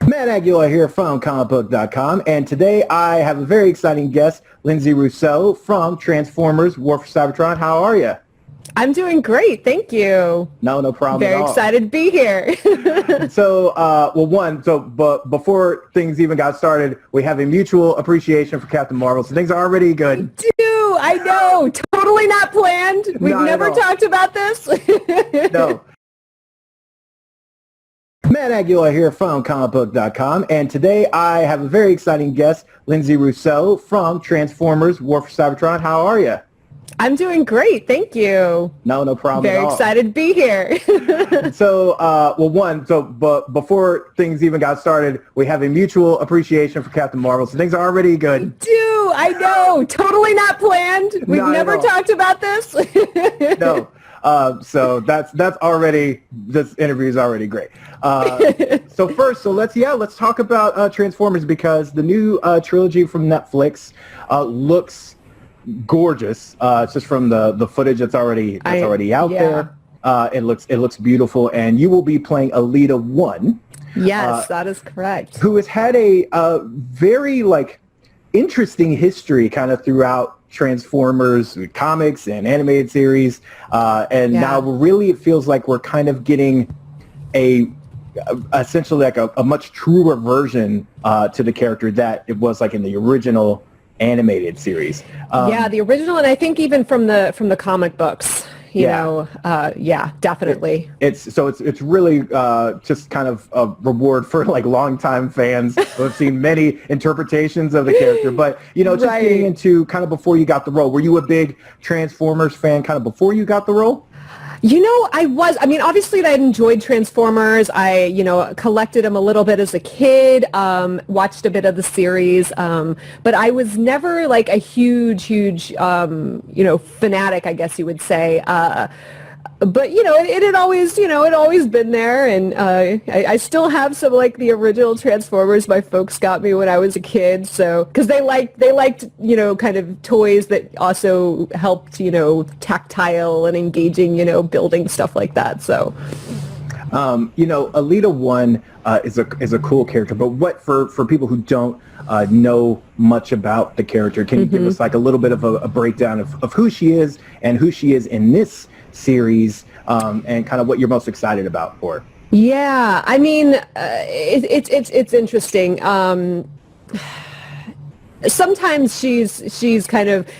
Matt Aguilar here from comicbook.com, and today I have a very exciting guest, Linsay Rousseau from Transformers War for Cybertron. How are you? I'm doing great, thank you. No problem Very at all. excited to be here. But before things even got started, we have a mutual appreciation for Captain Marvel, so things are already good. I know, totally not planned. We've never talked about this. No. Matt Aguilar here from comicbook.com, and today I have a very exciting guest, Linsay Rousseau from Transformers War for Cybertron. How are you? I'm doing great, thank you. No problem at all. Very excited to be here. But before things even got started, we have a mutual appreciation for Captain Marvel, so things are already good. I know, totally not planned. We've never talked about this. No. So that's already, this interview is already great. Let's talk about Transformers, because the new trilogy from Netflix looks gorgeous. It's just from the footage that's already out there. It looks beautiful, and you will be playing ELITA-1. Yes, that is correct. Who has had a very interesting history kind of throughout Transformers comics and animated series, now really it feels like we're kind of getting essentially a much truer version to the character that it was in the original animated series. The original, and I think even from the comic books. Definitely. It's really just kind of a reward for longtime fans who have seen many interpretations of the character. But getting into kind of before you got the role, were you a big Transformers fan kind of before you got the role? I was. I mean, obviously, I enjoyed Transformers. I, collected them a little bit as a kid, watched a bit of the series, but I was never a huge, fanatic, I guess you would say. But it had always, it always been there, and I still have some the original Transformers my folks got me when I was a kid. So because they liked kind of toys that also helped tactile and engaging building stuff like that. So ELITA-1 is a cool character, but what for people who don't know much about the character, can you give us a little bit of a breakdown of who she is and who she is in this series, and kind of what you're most excited about for her? Yeah, I mean, it's interesting. Sometimes she's kind of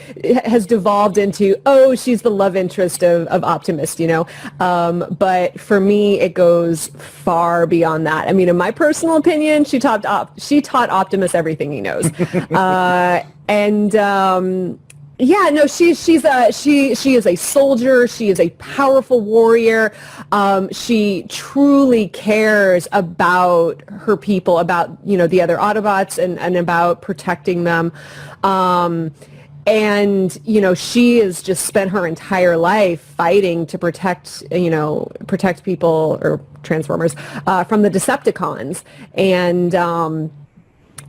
has devolved into, she's the love interest of Optimus, but for me it goes far beyond that. I mean, in my personal opinion, she taught Optimus everything he knows. She is a soldier. She is a powerful warrior. She truly cares about her people, about the other Autobots, and about protecting them. She has just spent her entire life fighting to protect people, or Transformers, from the Decepticons.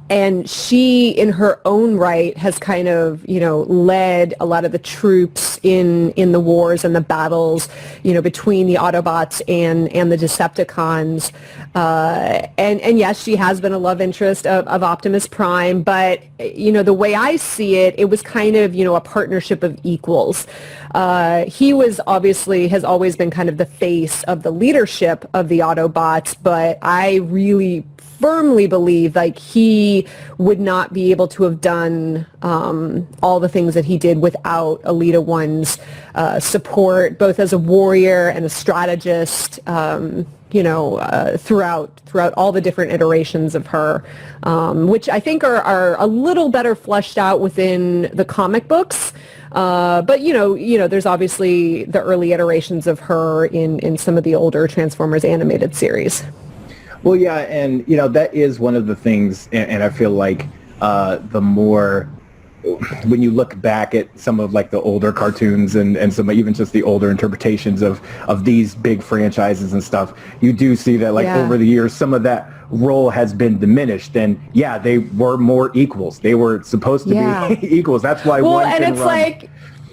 And she, in her own right, has kind of, led a lot of the troops in the wars and the battles, between the Autobots and the Decepticons. And yes, she has been a love interest of Optimus Prime, but, the way I see it, it was kind of, a partnership of equals. He has always been kind of the face of the leadership of the Autobots, but I really firmly believe he would not be able to have done all the things that he did without ELITA-1's support, both as a warrior and a strategist, throughout all the different iterations of her, which I think are a little better fleshed out within the comic books. But there's obviously the early iterations of her in some of the older Transformers animated series. Well, yeah, and that is one of the things, and I feel the more, when you look back at some of the older cartoons and some even just the older interpretations of these big franchises and stuff, you do see that over the years some of that role has been diminished, and they were more equals. They were supposed to be equals. That's why one can run.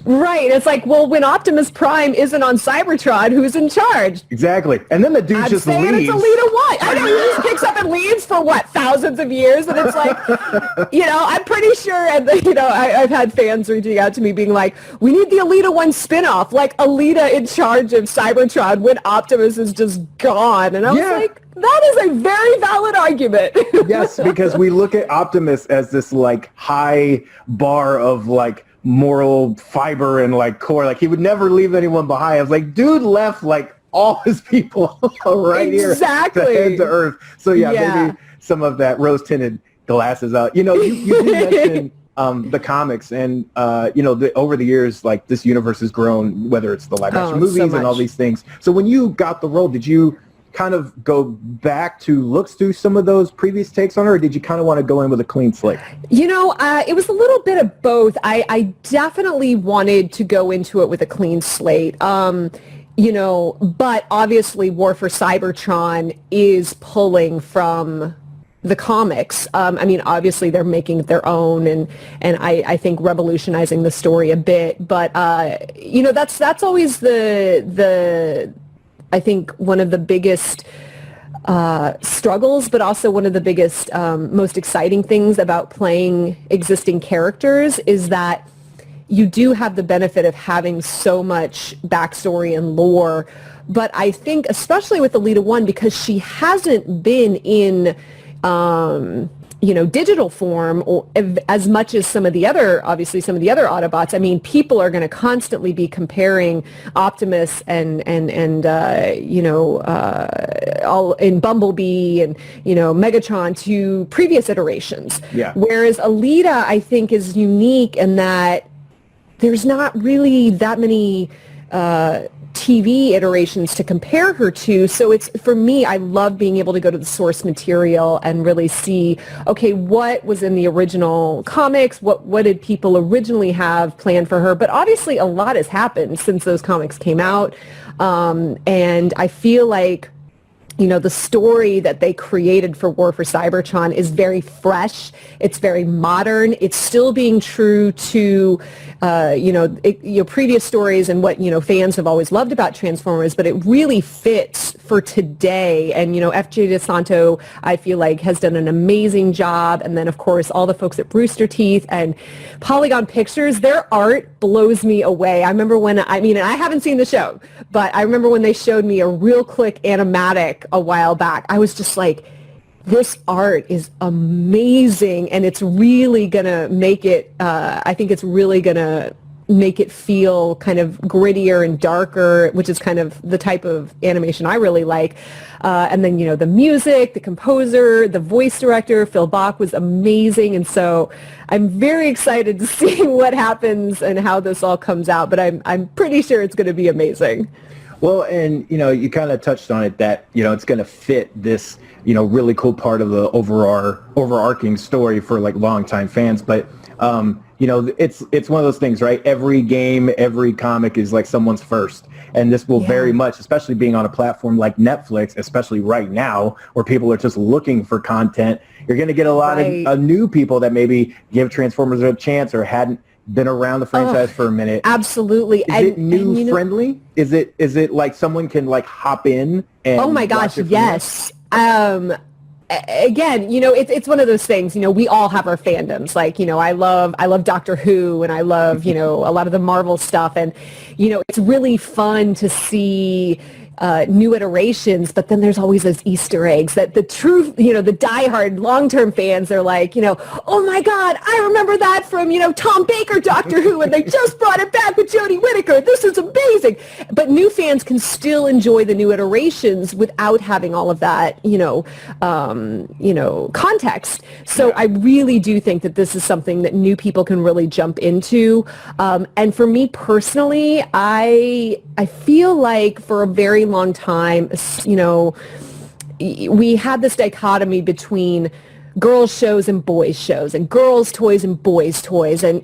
Right. It's when Optimus Prime isn't on Cybertron, who's in charge? Exactly. And then the dude just leaves. It's ELITA-1. I know, he just picks up and leaves for what, thousands of years? And it's like, I'm pretty sure, and I've had fans reaching out to me being like, we need the ELITA-1 spinoff, like ELITA in charge of Cybertron when Optimus is just gone. And I was like, that is a very valid argument. Yes, because we look at Optimus as this like high bar of like moral fiber and like core. Like he would never leave anyone behind. I was like, dude left like all his people right here to head to Earth. So maybe some of that rose-tinted glasses out. You did mention the comics, and over the years, like this universe has grown, whether it's the live action movies and all these things. So when you got the role, did you kind of go back to look through some of those previous takes on her, or did you kind of want to go in with a clean slate? It was a little bit of both. I definitely wanted to go into it with a clean slate. But obviously War for Cybertron is pulling from the comics. Obviously they're making it their own and I think revolutionizing the story a bit. But, that's always the I think one of the biggest struggles, but also one of the biggest, most exciting things about playing existing characters is that you do have the benefit of having so much backstory and lore. But I think, especially with ELITA-1, because she hasn't been in digital form or as much as some of the other Autobots. I mean, people are going to constantly be comparing Optimus and all in Bumblebee and, Megatron to previous iterations. Yeah. Whereas ELITA, I think, is unique in that there's not really that many TV iterations to compare her to. So it's, for me, I love being able to go to the source material and really see, okay, what was in the original comics? What did people originally have planned for her? But obviously a lot has happened since those comics came out. And I feel like, the story that they created for War for Cybertron is very fresh. It's very modern. It's still being true to, previous stories and what, fans have always loved about Transformers, but it really fits for today. And, F.J. DeSanto, I feel like, has done an amazing job. And then, of course, all the folks at Rooster Teeth and Polygon Pictures, their art blows me away. I remember when, and I haven't seen the show, but I remember when they showed me a real click animatic a while back. I was just like, this art is amazing, and it's really gonna make it, I think it's really gonna make it feel kind of grittier and darker, which is kind of the type of animation I really like. And then, the music, the composer, the voice director, Phil Bach, was amazing. And so I'm very excited to see what happens and how this all comes out, but I'm pretty sure it's going to be amazing. Well, and, you kind of touched on it that, it's going to fit this, really cool part of the overarching story for like longtime fans. But, it's one of those things, right? Every game, every comic is like someone's first. And this will very much, especially being on a platform like Netflix, especially right now, where people are just looking for content. You're going to get a lot of new people that maybe give Transformers a chance or hadn't been around the franchise for a minute. Absolutely. Is it new friendly? Is it like someone can like hop in and oh my gosh, yes. Again, it's one of those things, we all have our fandoms. Like, I love Doctor Who, and I love, a lot of the Marvel stuff. And, it's really fun to see new iterations, but then there's always those Easter eggs that the true, the diehard long-term fans are like, oh my God, I remember that from, Tom Baker Doctor Who, and they just brought it back with Jodie Whittaker. This is amazing. But new fans can still enjoy the new iterations without having all of that, context. So I really do think that this is something that new people can really jump into. And for me personally, I feel like for a very long time, we had this dichotomy between girls shows and boys shows, and girls toys and boys toys. And,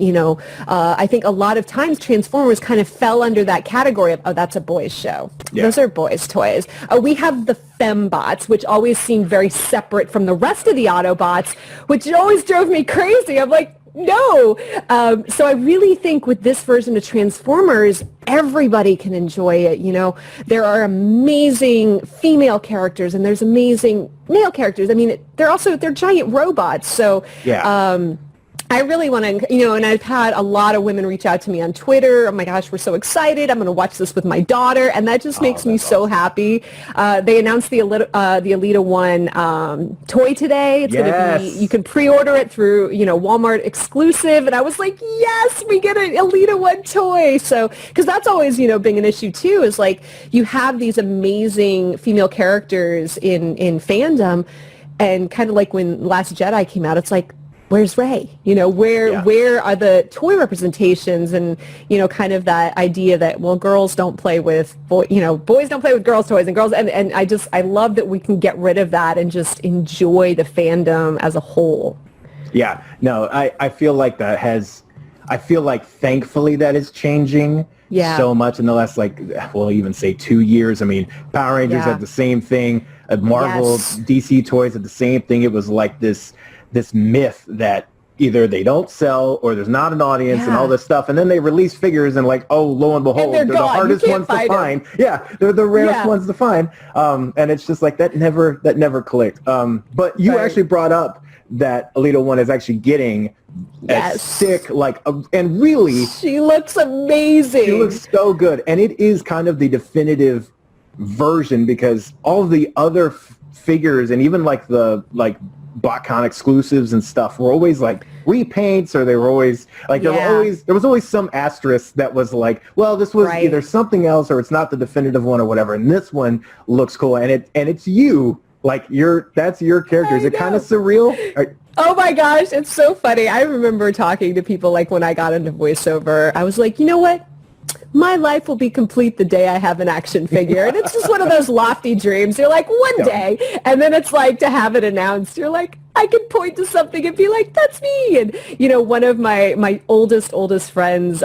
I think a lot of times Transformers kind of fell under that category of, oh, that's a boys show. Yeah. Those are boys toys. We have the fembots, which always seemed very separate from the rest of the Autobots, which always drove me crazy. I'm like, No. So I really think with this version of Transformers, everybody can enjoy it. You know, there are amazing female characters and there's amazing male characters. I mean, they're giant robots. So Yeah. I really want to, you know, and I've had a lot of women reach out to me on Twitter. Oh my gosh, we're so excited. I'm going to watch this with my daughter. And that just makes me so happy. They announced the ELITA-1 toy today. It's going to be, you can pre-order it through, you know, Walmart exclusive. And I was like, yes, we get an ELITA-1 toy. So, because that's always, you know, being an issue too, is like you have these amazing female characters in fandom. And kind of like when Last Jedi came out, it's like, where's Rey? You know, where are the toy representations? And, you know, kind of that idea that, well, girls don't play with, boys don't play with girls' toys and girls. And I love that we can get rid of that and just enjoy the fandom as a whole. Yeah, no, I feel like thankfully that is changing so much in the last, like, we'll even say 2 years. I mean, Power Rangers had the same thing. Marvel, DC toys had the same thing. It was like this myth that either they don't sell or there's not an audience and all this stuff. And then they release figures and like, oh, lo and behold, they're the hardest ones to find. Yeah, they're the rarest ones to find. And it's just like that never clicked. But you actually brought up that ELITA-1 is actually getting a sick, like, and really... She looks amazing. She looks so good. And it is kind of the definitive version because all the other figures and even like the, like, BotCon exclusives and stuff were always like repaints, or they were always like there was always some asterisk that was like, well, this was either something else or it's not the definitive one or whatever. And this one looks cool, and it's you, like that's your character. Is it kind of surreal? Oh my gosh, it's so funny. I remember talking to people like when I got into voiceover, I was like, you know what? My life will be complete the day I have an action figure. And it's just one of those lofty dreams. You're like, one day. And then it's like to have it announced. You're like, I can point to something and be like, that's me. And, you know, one of my oldest friends,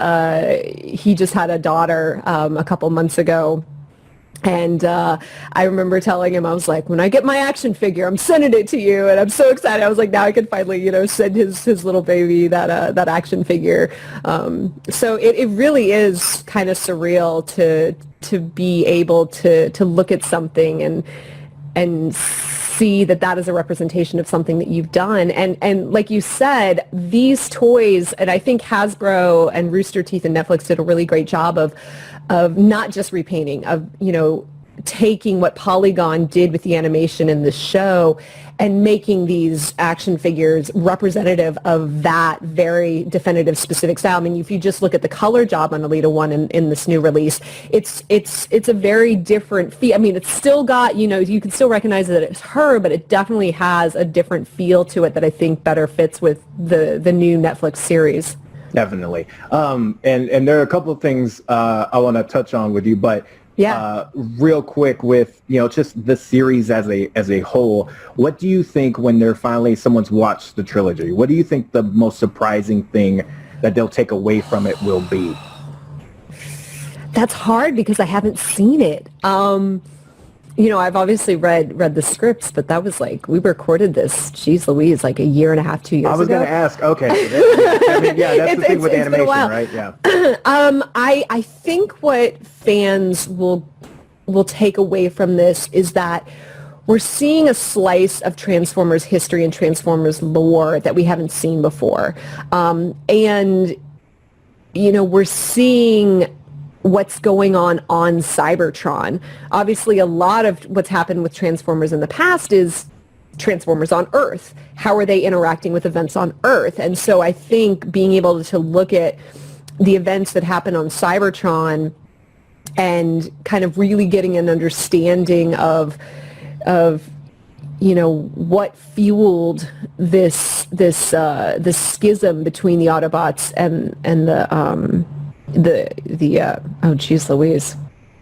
he just had a daughter a couple months ago. And I remember telling him, I was like, when I get my action figure, I'm sending it to you. And I'm so excited. I was like, now I can finally, you know, send his little baby that action figure. So it really is kind of surreal to be able to look at something and see that is a representation of something that you've done. And like you said, these toys, and I think Hasbro and Rooster Teeth and Netflix did a really great job of not just repainting, of, you know, taking what Polygon did with the animation in the show and making these action figures representative of that very definitive specific style. I mean, if you just look at the color job on ELITA-1 in this new release, it's a very different feel. I mean, it's still got, you know, you can still recognize that it's her, but it definitely has a different feel to it that I think better fits with the new Netflix series. Definitely. And there are a couple of things I want to touch on with you, but real quick with, you know, just the series as a whole, what do you think when someone's watched the trilogy? What do you think the most surprising thing that they'll take away from it will be? That's hard because I haven't seen it. You know, I've obviously read the scripts, but that was like, we recorded this, geez Louise, like a year and a half, 2 years ago. I was going to ask, okay. I mean, yeah, that's the thing with animation, right? Yeah. I think what fans will take away from this is that we're seeing a slice of Transformers history and Transformers lore that we haven't seen before. And, you know, we're seeing what's going on Cybertron. Obviously, a lot of what's happened with Transformers in the past is Transformers on Earth. How are they interacting with events on Earth? And so I think being able to look at the events that happen on Cybertron and kind of really getting an understanding of you know, what fueled this schism between the Autobots and the oh geez Louise.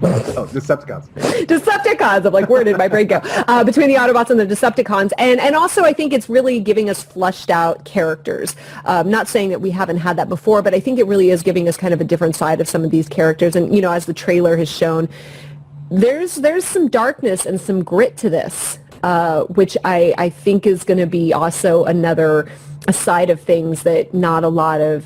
Oh, Decepticons. Decepticons. I'm like, where did my brain go? Between the Autobots and the Decepticons. And also I think it's really giving us fleshed out characters. Not saying that we haven't had that before, but I think it really is giving us kind of a different side of some of these characters. And, you know, as the trailer has shown, there's some darkness and some grit to this. which I think is going to be also a side of things that not a lot of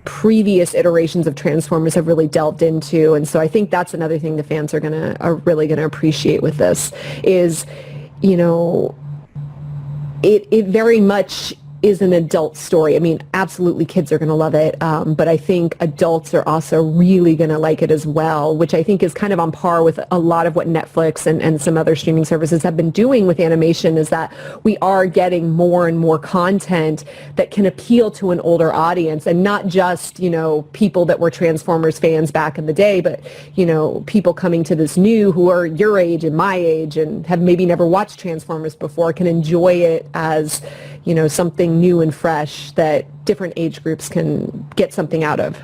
previous iterations of Transformers have really delved into. And so I think that's another thing the fans are really going to appreciate with this is, you know, it very much is an adult story. I mean, absolutely kids are going to love it, but I think adults are also really going to like it as well, which I think is kind of on par with a lot of what Netflix and some other streaming services have been doing with animation, is that we are getting more and more content that can appeal to an older audience, and not just, you know, people that were Transformers fans back in the day, but, you know, people coming to this new who are your age and my age and have maybe never watched Transformers before can enjoy it as, you know, something new and fresh that different age groups can get something out of.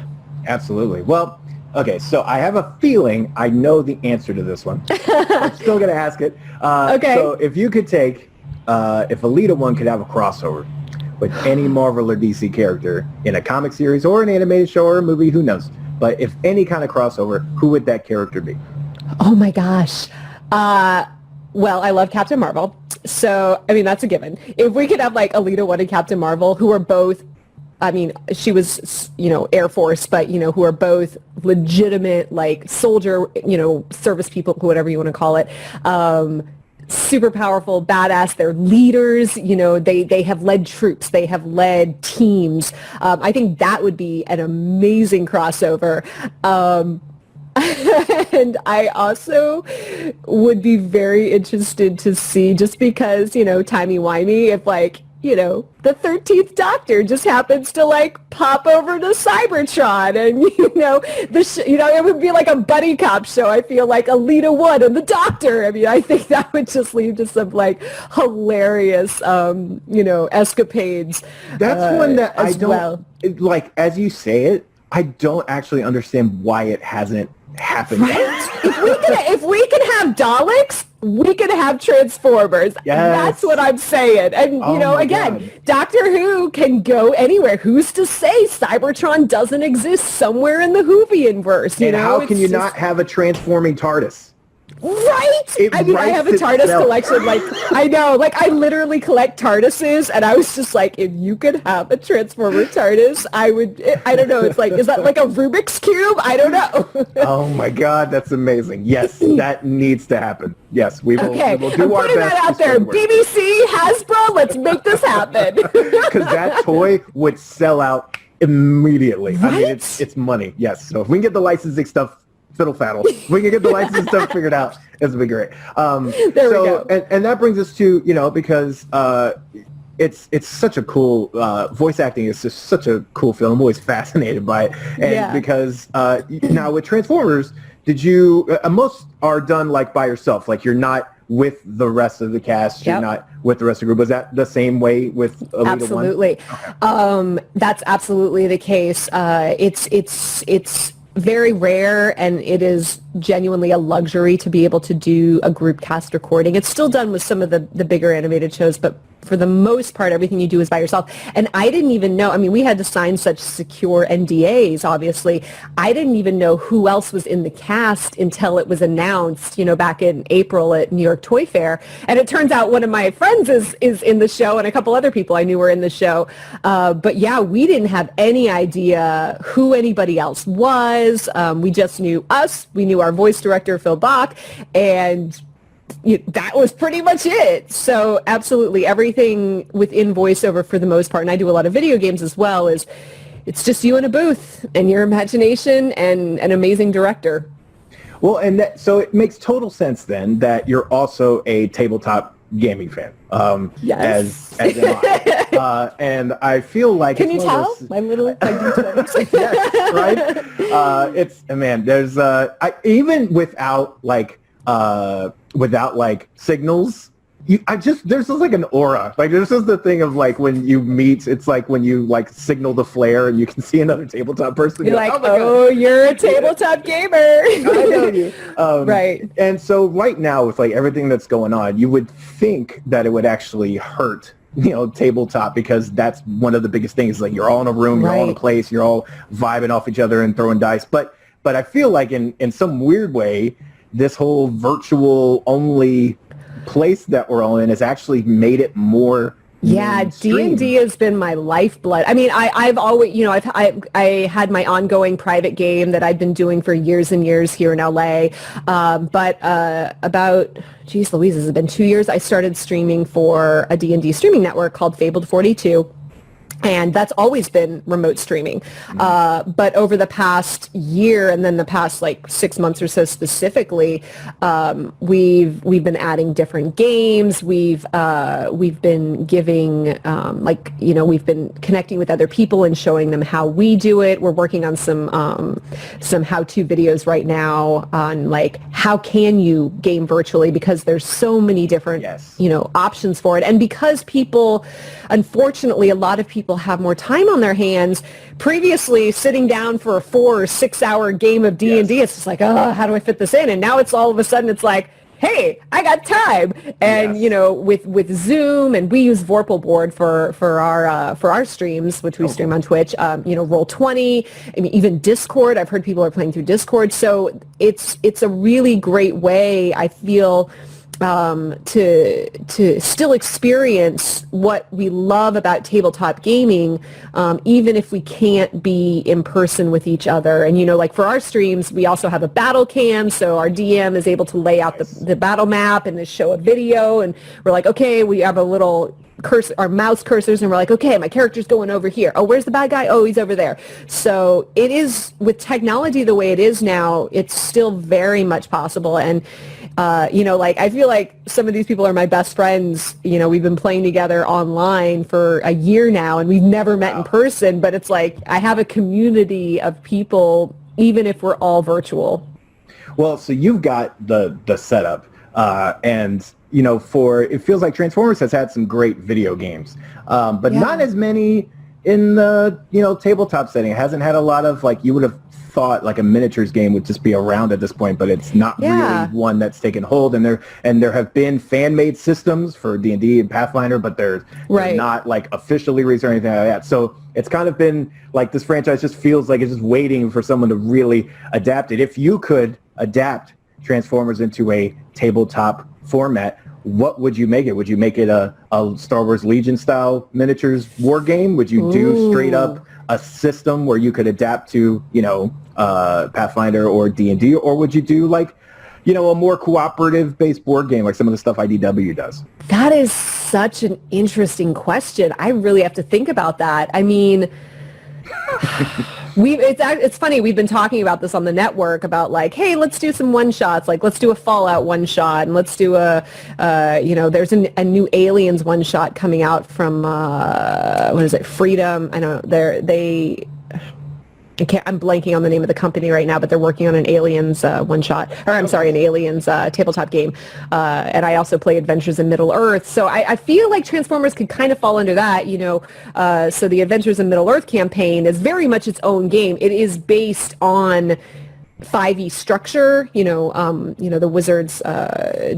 Absolutely. Well, okay, so I have a feeling I know the answer to this one. I'm still going to ask it. Okay. So if you could take, if ELITA-1 could have a crossover with any Marvel or DC character in a comic series or an animated show or a movie, who knows? But if any kind of crossover, who would that character be? Oh my gosh. Well, I love Captain Marvel. So, I mean, that's a given. If we could have like ELITA-1 and Captain Marvel, who are both, I mean, she was, you know, Air Force, but, you know, who are both legitimate, like, soldier, you know, service people, whatever you want to call it. Super powerful, badass. They're leaders. You know, they have led troops. They have led teams. I think that would be an amazing crossover. And I also would be very interested to see, just because, you know, timey-wimey, if, like, you know, the 13th Doctor just happens to, like, pop over to Cybertron, and, you know, it would be like a buddy cop show. I feel like ELITA-1 and the Doctor. I mean, I think that would just lead to some, like, hilarious, you know, escapades. That's one that I don't, well. Like, as you say it, I don't actually understand why it hasn't happened. Right? If we can have Daleks, we can have Transformers. Yes. That's what I'm saying. And, you know, again, God. Doctor Who can go anywhere. Who's to say Cybertron doesn't exist somewhere in the Whovian-verse? You and know? How can you not have a transforming TARDIS? Right? I mean, I have a TARDIS collection. Like, I know. Like, I literally collect TARDISes, and I was just like, if you could have a Transformer TARDIS, I would. I don't know. It's like, is that like a Rubik's Cube? I don't know. Oh, my God. That's amazing. Yes, that needs to happen. Yes, we will, okay. we will do our best. I'm putting that out there. BBC, Hasbro, let's make this happen. Because that toy would sell out immediately. Right? I mean, it's money. Yes. So if we can get the licensing stuff fiddle faddle. We can get the licensing stuff figured out. It's be great. There we go. And that brings us to, you know, because it's such a cool voice acting is just such a cool film. I'm always fascinated by it. And because now with Transformers, did you most are done like by yourself, like you're not with the rest of the cast, you're not with the rest of the group. Was that the same way with ELITA-1? Absolutely. Okay. That's absolutely the case. It's very rare, and it is genuinely a luxury to be able to do a group cast recording. It's still done with some of the bigger animated shows, but for the most part, everything you do is by yourself. And I didn't even know, I mean, we had to sign such secure NDAs, obviously. I didn't even know who else was in the cast until it was announced, you know, back in April at New York Toy Fair. And it turns out one of my friends is in the show, and a couple other people I knew were in the show. But yeah, we didn't have any idea who anybody else was. We just knew us. We knew our voice director, Phil Bach, and that was pretty much it. So absolutely everything within voiceover for the most part, and I do a lot of video games as well, is it's just you in a booth and your imagination and an amazing director. Well, and so it makes total sense then that you're also a tabletop gaming fan. Yes. As am I. And I feel like... Can you tell? My little details. Yes, right? It's, man, there's... even without signals, there's just like an aura. Like there's just the thing of like when you meet, it's like when you like signal the flare and you can see another tabletop person. You're like, oh, you're a tabletop gamer. I know you. Right. And so right now with like everything that's going on, you would think that it would actually hurt, you know, tabletop, because that's one of the biggest things. Like you're all in a room, you're all in a place, you're all vibing off each other and throwing dice. But I feel like in some weird way, this whole virtual only place that we're all in has actually made it more Yeah, D&D has been my lifeblood. I mean, I've always, I had my ongoing private game that I've been doing for years and years here in LA. But about, geez Louise, has it been 2 years? I started streaming for a D&D streaming network called Fabled 42. And that's always been remote streaming. But over the past year and then the past like 6 months or so specifically, we've been adding different games. We've been giving we've been connecting with other people and showing them how we do it. We're working on some how-to videos right now on like how can you game virtually, because there's so many different options for it. And because people, unfortunately, a lot of people have more time on their hands. Previously, sitting down for a 4 or 6 hour game of D&D, it's just like, oh, how do I fit this in? And now it's all of a sudden, it's like, hey, I got time. And with Zoom, and we use Vorpal board for our streams, which we stream on Twitch. Roll20. I mean, even Discord. I've heard people are playing through Discord. So it's a really great way, I feel, to still experience what we love about tabletop gaming, even if we can't be in person with each other. And, like for our streams, we also have a battle cam, so our DM is able to lay out the battle map and just show a video, and we're like, okay, we have a little our mouse cursors, and we're like, okay, my character's going over here. Oh, where's the bad guy? Oh, he's over there. So it is, with technology the way it is now, it's still very much possible. And I feel like some of these people are my best friends. We've been playing together online for a year now, and we've never met in person, but it's like I have a community of people, even if we're all virtual. Well, so you've got the setup, and it feels like Transformers has had some great video games, but not as many in the tabletop setting. It hasn't had a lot of, like, you would have thought like a miniatures game would just be around at this point, but it's not really one that's taken hold. And there have been fan-made systems for D&D and Pathfinder, but they're not like officially released or anything like that. So it's kind of been like this franchise just feels like it's just waiting for someone to really adapt it. If you could adapt Transformers into a tabletop format, what would you make it? Would you make it a Star Wars Legion style miniatures war game? Would you do straight up a system where you could adapt to, Pathfinder or D&D, or would you do like, a more cooperative based board game like some of the stuff IDW does? That is such an interesting question. I really have to think about that. I mean, it's funny, we've been talking about this on the network about like, hey, let's do some one shots, like let's do a Fallout one shot, and let's do there's a new Aliens one shot coming out from what is it, Freedom. I know I'm blanking on the name of the company right now, but they're working on an Aliens one shot, or I'm sorry, an Aliens tabletop game. And I also play Adventures in Middle Earth. So I feel like Transformers could kind of fall under that, so the Adventures in Middle Earth campaign is very much its own game. It is based on 5e structure, the Wizards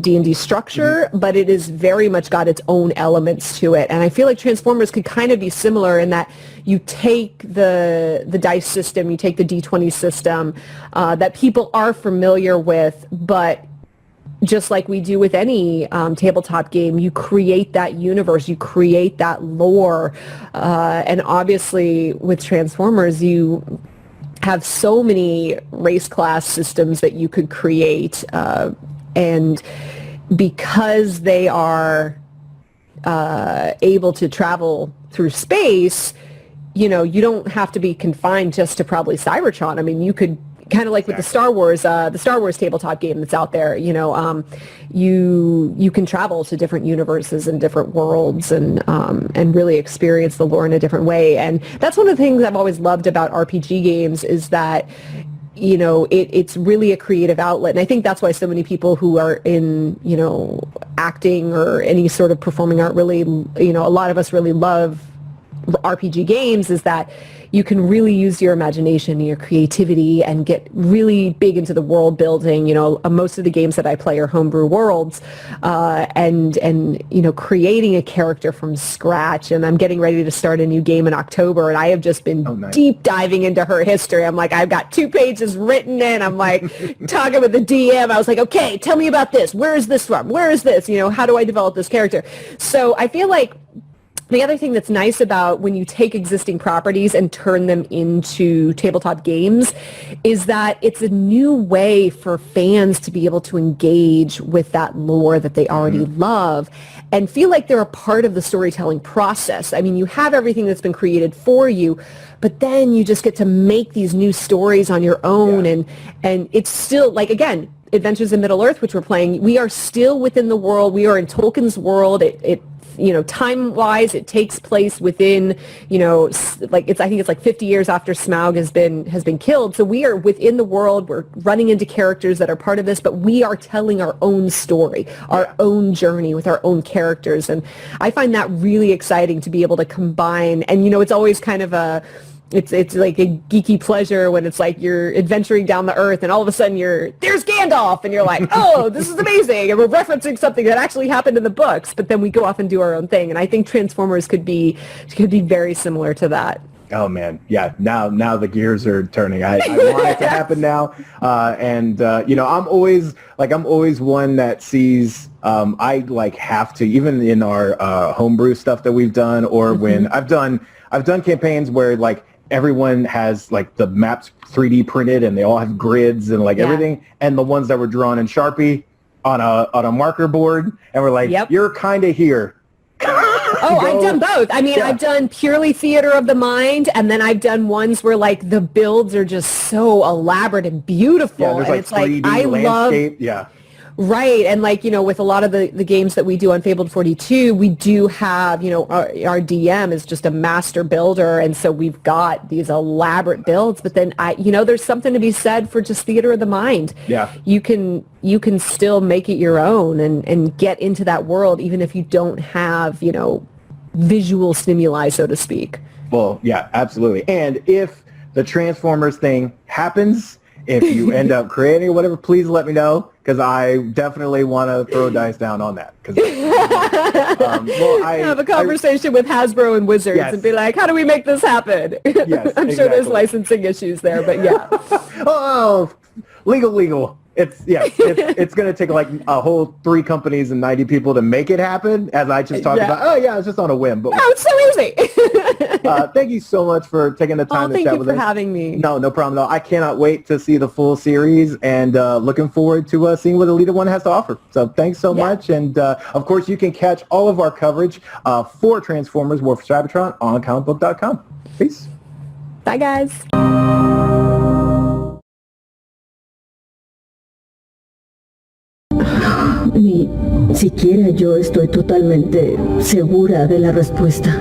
D&D structure, but it is very much got its own elements to it. And I feel like Transformers could kind of be similar in that you take the dice system, you take the D20 system that people are familiar with, but just like we do with any tabletop game, you create that universe, you create that lore. And obviously with Transformers, you have so many race class systems that you could create, and because they are able to travel through space, you don't have to be confined just to probably Cybertron. I mean, you could kind of like with the Star Wars tabletop game that's out there, you can travel to different universes and different worlds and really experience the lore in a different way. And that's one of the things I've always loved about RPG games is that, it's really a creative outlet. And I think that's why so many people who are in, acting or any sort of performing art really, a lot of us really love RPG games is that you can really use your imagination and your creativity and get really big into the world building. You know, most of the games that I play are homebrew worlds, and you know, creating a character from scratch. And I'm getting ready to start a new game in October, and I have just been deep diving into her history. I'm like, I've got 2 pages written in. I'm like talking with the DM. I was like, okay, tell me about this. Where is this from? Where is this? You know, how do I develop this character? So I feel like the other thing that's nice about when you take existing properties and turn them into tabletop games is that it's a new way for fans to be able to engage with that lore that they already love and feel like they're a part of the storytelling process. I mean, you have everything that's been created for you, but then you just get to make these new stories on your own, and it's still, like, again, Adventures in Middle-earth, which we're playing, we are still within the world. We are in Tolkien's world. It you know, time-wise, it takes place within, you know, like I think it's like 50 years after Smaug has been killed. So we are within the world. We're running into characters that are part of this, but we are telling our own story, our own journey with our own characters. And I find that really exciting to be able to combine. And, you know, it's always kind of it's like a geeky pleasure when it's like you're adventuring down the earth and all of a sudden there's Gandalf and you're like, oh, this is amazing. And we're referencing something that actually happened in the books, but then we go off and do our own thing. And I think Transformers could be very similar to that. Oh man, yeah. Now the gears are turning. I want it to happen now. You know, I'm always one that sees. I like have to, even in our homebrew stuff that we've done, or when I've done campaigns where like everyone has like the maps 3D printed and they all have grids and like everything, and the ones that were drawn in Sharpie on a marker board, and we're like, you're kind of here. Oh, I've done both. I mean, I've done purely theater of the mind, and then I've done ones where like the builds are just so elaborate and beautiful. Yeah, there's and like it's like 3D I landscape. love Right. And like, you know, with a lot of the games that we do on Fabled 42, we do have, you know, our DM is just a master builder. And so we've got these elaborate builds, but then you know, there's something to be said for just theater of the mind. Yeah. You can still make it your own and get into that world, even if you don't have, you know, visual stimuli, so to speak. Well, yeah, absolutely. And if the Transformers thing happens, if you end up creating whatever, please let me know, because I definitely want to throw dice down on that. I have a conversation with Hasbro and Wizards and be like, how do we make this happen? Yes, I'm sure there's licensing issues there, but yeah. Oh, legal. It's going to take like a whole 3 companies and 90 people to make it happen, as I just talked about. Oh, yeah, it's just on a whim. But it's so easy. Thank you so much for taking the time to chat with us. Thank you for having me. No problem at all. I cannot wait to see the full series, and looking forward to seeing what ELITA-1 has to offer. So thanks so much. And, of course, you can catch all of our coverage for Transformers War for Cybertron on comicbook.com. Peace. Bye, guys. Ni siquiera yo estoy totalmente segura de la respuesta.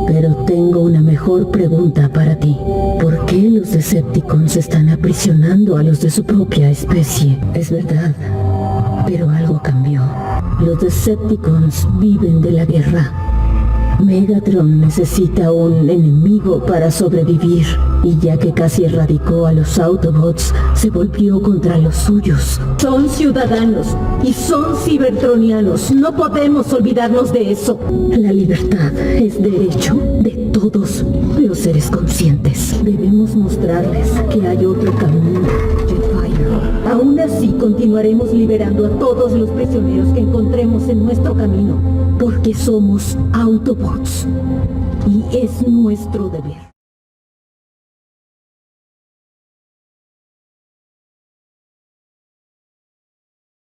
Pero tengo una mejor pregunta para ti. ¿Por qué los Decepticons están aprisionando a los de su propia especie? Es verdad, pero algo cambió. Los Decepticons viven de la guerra. Megatron necesita un enemigo para sobrevivir, y ya que casi erradicó a los Autobots, se volvió contra los suyos. Son ciudadanos y son cibertronianos. No podemos olvidarnos de eso. La libertad es derecho de todos los seres conscientes. Debemos mostrarles que hay otro camino, Jetfire. Aún así, continuaremos liberando a todos los prisioneros que encontremos en nuestro camino, porque somos Autobots y es nuestro deber.